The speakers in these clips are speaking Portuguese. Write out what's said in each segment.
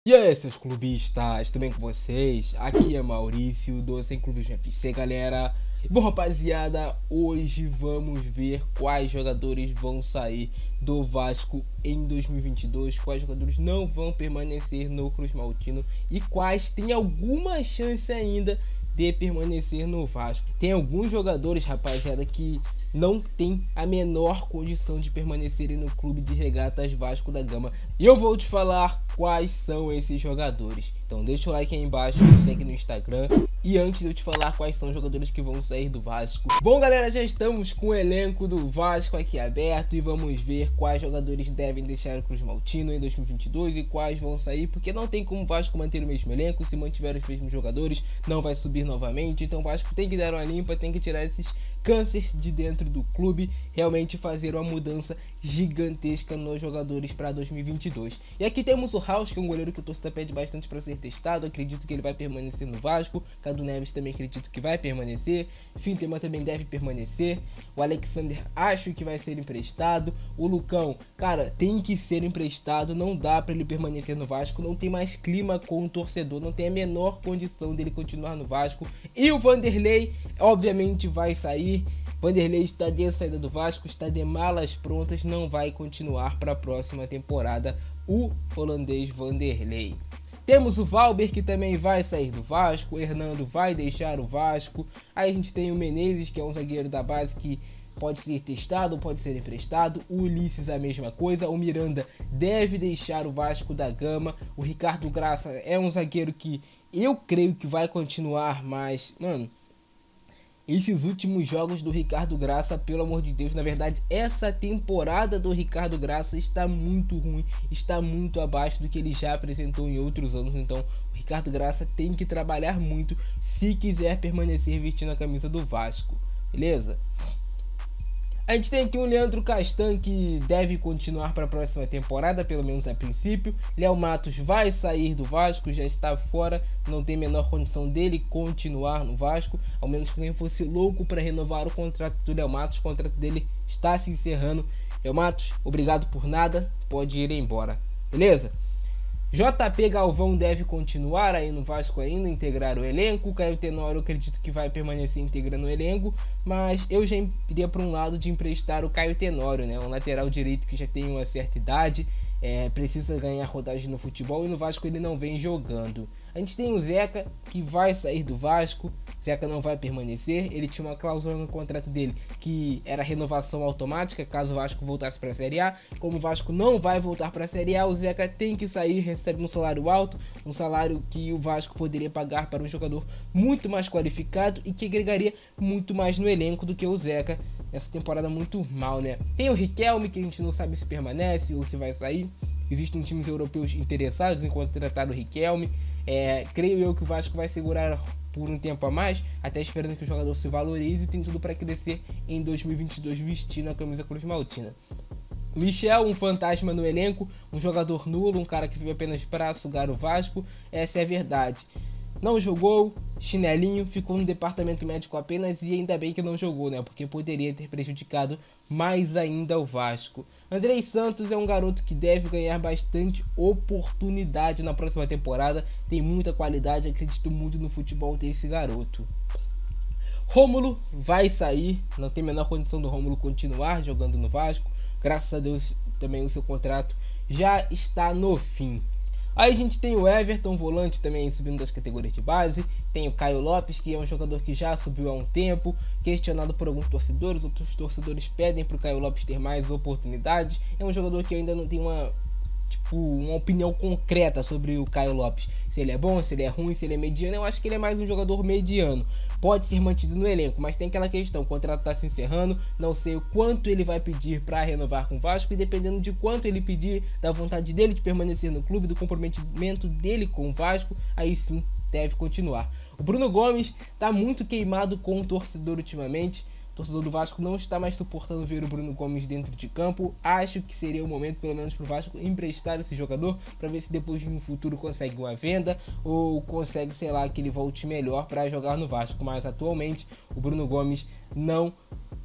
E aí, seus clubistas, tudo bem com vocês? Aqui é Maurício do Sem Clubismo FC, galera. Bom, rapaziada, hoje vamos ver quais jogadores vão sair do Vasco em 2022, quais jogadores não vão permanecer no Cruz Maltino e quais têm alguma chance ainda de permanecer no Vasco. Tem alguns jogadores, rapaziada, que não tem a menor condição de permanecerem no clube de regatas Vasco da Gama. E eu vou te falar quais são esses jogadores. Então deixa o like aí embaixo, me segue no Instagram. E antes de eu te falar quais são os jogadores que vão sair do Vasco. Bom, galera, já estamos com o elenco do Vasco aqui aberto e vamos ver quais jogadores devem deixar o Cruz Maltino em 2022 e quais vão sair, porque não tem como o Vasco manter o mesmo elenco. Se mantiver os mesmos jogadores, não vai subir novamente. Então o Vasco tem que dar uma limpa, tem que tirar esses cânceres de dentro do clube, realmente fazer uma mudança gigantesca nos jogadores para 2022. E aqui temos o Raus, que é um goleiro que o torcedor pede bastante para ser testado. Acredito que ele vai permanecer no Vasco. Cadu Neves também acredito que vai permanecer. Fintelman também deve permanecer. O Alexander acho que vai ser emprestado. O Lucão, cara, tem que ser emprestado. Não dá para ele permanecer no Vasco. Não tem mais clima com o torcedor. Não tem a menor condição dele continuar no Vasco. E o Vanderlei, obviamente, vai sair. Vanderlei está de saída do Vasco, está de malas prontas, não vai continuar para a próxima temporada, o holandês Vanderlei. Temos o Valber, que também vai sair do Vasco, o Hernando vai deixar o Vasco. Aí a gente tem o Menezes, que é um zagueiro da base que pode ser testado, pode ser emprestado. O Ulisses a mesma coisa. O Miranda deve deixar o Vasco da Gama. O Ricardo Graça é um zagueiro que eu creio que vai continuar, mas, mano, esses últimos jogos do Ricardo Graça, pelo amor de Deus, na verdade, essa temporada do Ricardo Graça está muito ruim, está muito abaixo do que ele já apresentou em outros anos. Então, o Ricardo Graça tem que trabalhar muito se quiser permanecer vestindo a camisa do Vasco, beleza? A gente tem aqui um Leandro Castan que deve continuar para a próxima temporada, pelo menos a princípio. Léo Matos vai sair do Vasco, já está fora, não tem a menor condição dele continuar no Vasco, ao menos que alguém fosse louco para renovar o contrato do Léo Matos. O contrato dele está se encerrando. Léo Matos, obrigado por nada, pode ir embora, beleza? JP Galvão deve continuar aí no Vasco ainda, integrar o elenco. Caio Tenório eu acredito que vai permanecer integrando o elenco, mas eu já iria para um lado de emprestar o Caio Tenório, né? Um lateral direito que já tem uma certa idade, precisa ganhar rodagem no futebol e no Vasco ele não vem jogando. A gente tem o Zeca, que vai sair do Vasco. Zeca não vai permanecer, ele tinha uma cláusula no contrato dele que era renovação automática caso o Vasco voltasse para a Série A. Como o Vasco não vai voltar para a Série A, o Zeca tem que sair, recebe um salário alto, um salário que o Vasco poderia pagar para um jogador muito mais qualificado e que agregaria muito mais no elenco do que o Zeca. Essa temporada muito mal, né? Tem o Riquelme, que a gente não sabe se permanece ou se vai sair. Existem times europeus interessados em contratar o Riquelme. Creio eu que o Vasco vai segurar por um tempo a mais, até esperando que o jogador se valorize, e tem tudo para crescer em 2022 vestindo a camisa Cruz Maltina. Michel, um fantasma no elenco, um jogador nulo, um cara que vive apenas para sugar o Vasco, essa é a verdade. Não jogou, chinelinho, ficou no departamento médico apenas, e ainda bem que não jogou, né? Porque poderia ter prejudicado mais ainda o Vasco. Andrei Santos é um garoto que deve ganhar bastante oportunidade na próxima temporada, tem muita qualidade, acredito muito no futebol desse garoto. Rômulo vai sair, não tem a menor condição do Rômulo continuar jogando no Vasco, graças a Deus também o seu contrato já está no fim. Aí a gente tem o Everton, volante também subindo das categorias de base. Tem o Caio Lopes, que é um jogador que já subiu há um tempo, questionado por alguns torcedores. Outros torcedores pedem para o Caio Lopes ter mais oportunidades. É um jogador que ainda não tem uma opinião concreta sobre o Caio Lopes. Se ele é bom, se ele é ruim, se ele é mediano. Eu acho que ele é mais um jogador mediano. Pode ser mantido no elenco, mas tem aquela questão, o contrato está se encerrando, não sei o quanto ele vai pedir para renovar com o Vasco, e dependendo de quanto ele pedir, da vontade dele de permanecer no clube, do comprometimento dele com o Vasco, aí sim deve continuar. O Bruno Gomes está muito queimado com o torcedor ultimamente. O torcedor do Vasco não está mais suportando ver o Bruno Gomes dentro de campo. Acho que seria o momento, pelo menos para o Vasco, emprestar esse jogador para ver se depois de um futuro consegue uma venda ou consegue, sei lá, que ele volte melhor para jogar no Vasco. Mas atualmente o Bruno Gomes não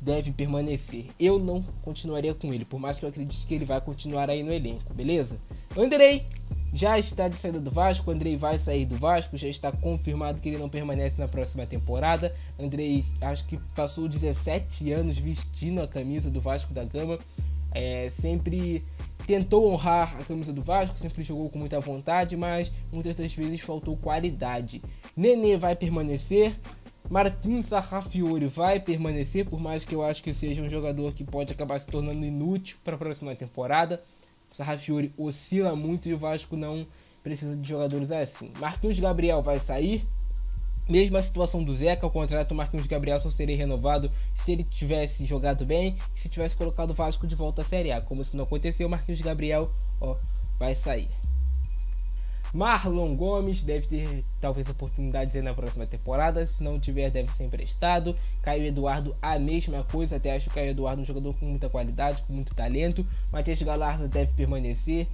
deve permanecer. Eu não continuaria com ele, por mais que eu acredite que ele vai continuar aí no elenco, beleza? Andrei já está de saída do Vasco. O Andrei vai sair do Vasco, já está confirmado que ele não permanece na próxima temporada. Andrei, acho que passou 17 anos vestindo a camisa do Vasco da Gama, sempre tentou honrar a camisa do Vasco, sempre jogou com muita vontade, mas muitas das vezes faltou qualidade. Nenê vai permanecer, Martin Sarrafiori vai permanecer, por mais que eu acho que seja um jogador que pode acabar se tornando inútil para a próxima temporada. O Sarrafiori oscila muito e o Vasco não precisa de jogadores assim. Marquinhos Gabriel vai sair. Mesma situação do Zeca, o contrato do Marquinhos Gabriel só seria renovado se ele tivesse jogado bem e se tivesse colocado o Vasco de volta à Série A. Como isso não aconteceu, o Marquinhos Gabriel vai sair. Marlon Gomes deve ter talvez oportunidades aí na próxima temporada, se não tiver deve ser emprestado. Caio Eduardo a mesma coisa, até acho o Caio Eduardo um jogador com muita qualidade, com muito talento. Matias Galarza deve permanecer.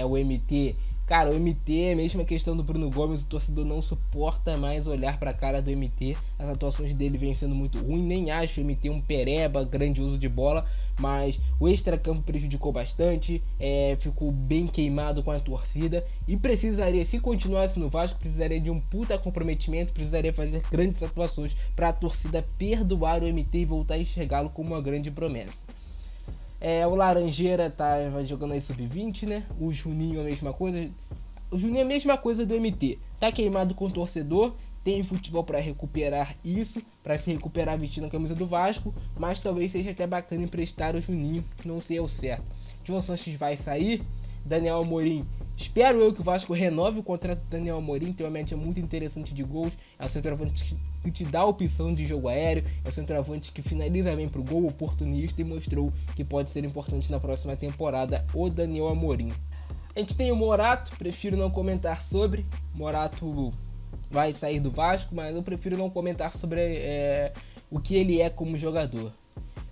O MT, cara, o MT é a mesma questão do Bruno Gomes, o torcedor não suporta mais olhar pra cara do MT, as atuações dele vêm sendo muito ruins, nem acho o MT um pereba, grandioso de bola, mas o extracampo prejudicou bastante, ficou bem queimado com a torcida e precisaria, se continuasse no Vasco, precisaria de um puta comprometimento, precisaria fazer grandes atuações pra a torcida perdoar o MT e voltar a enxergá-lo como uma grande promessa. O Laranjeira tá jogando aí sub-20, né? O Juninho a mesma coisa. O Juninho é a mesma coisa do MT. Tá queimado com o torcedor. Tem futebol para recuperar isso. Para se recuperar vestindo a camisa do Vasco. Mas talvez seja até bacana emprestar o Juninho. Não sei ao certo. João Sanches vai sair. Daniel Amorim. Espero eu que o Vasco renove o contrato do Daniel Amorim. Tem uma média muito interessante de gols. É o centroavante que te dá a opção de jogo aéreo. É o centroavante que finaliza bem pro gol, oportunista, e mostrou que pode ser importante na próxima temporada, o Daniel Amorim. A gente tem o Morato, prefiro não comentar sobre. Morato vai sair do Vasco, mas eu prefiro não comentar sobre o que ele é como jogador.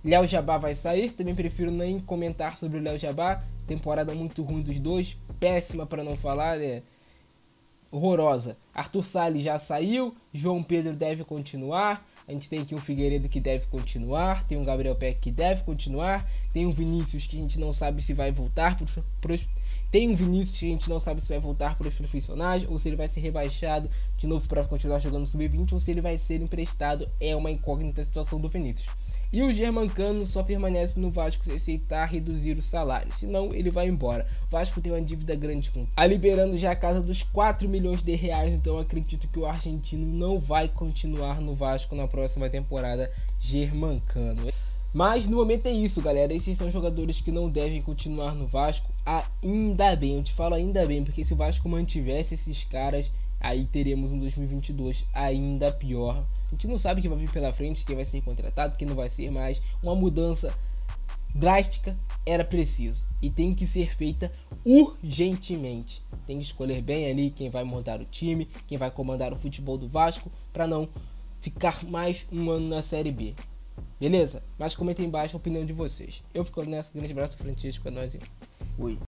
Léo Jabá vai sair, também prefiro nem comentar sobre o Léo Jabá. Temporada muito ruim dos dois, péssima para não falar, horrorosa. Arthur Salles já saiu, João Pedro deve continuar, a gente tem aqui um Figueiredo que deve continuar, tem um Gabriel Peck que deve continuar, tem um Vinícius que a gente não sabe se vai voltar tem um Vinícius que a gente não sabe se vai voltar para os profissionais ou se ele vai ser rebaixado de novo para continuar jogando sub-20 ou se ele vai ser emprestado. É uma incógnita a situação do Vinícius. E o Germancano só permanece no Vasco se aceitar reduzir o salário, senão ele vai embora. O Vasco tem uma dívida grande com liberando já a casa dos 4 milhões de reais, então acredito que o argentino não vai continuar no Vasco na próxima temporada. Germancano. Mas no momento é isso, galera. Esses são jogadores que não devem continuar no Vasco. Ainda bem, eu te falo ainda bem, porque se o Vasco mantivesse esses caras, aí teremos um 2022 ainda pior. A gente não sabe o que vai vir pela frente, quem vai ser contratado, quem não vai ser mais. Uma mudança drástica era preciso e tem que ser feita urgentemente. Tem que escolher bem ali quem vai montar o time, quem vai comandar o futebol do Vasco, para não ficar mais um ano na Série B. Beleza? Mas comentem embaixo a opinião de vocês. Eu fico nessa. Grande abraço, Francisco, é nóis e fui.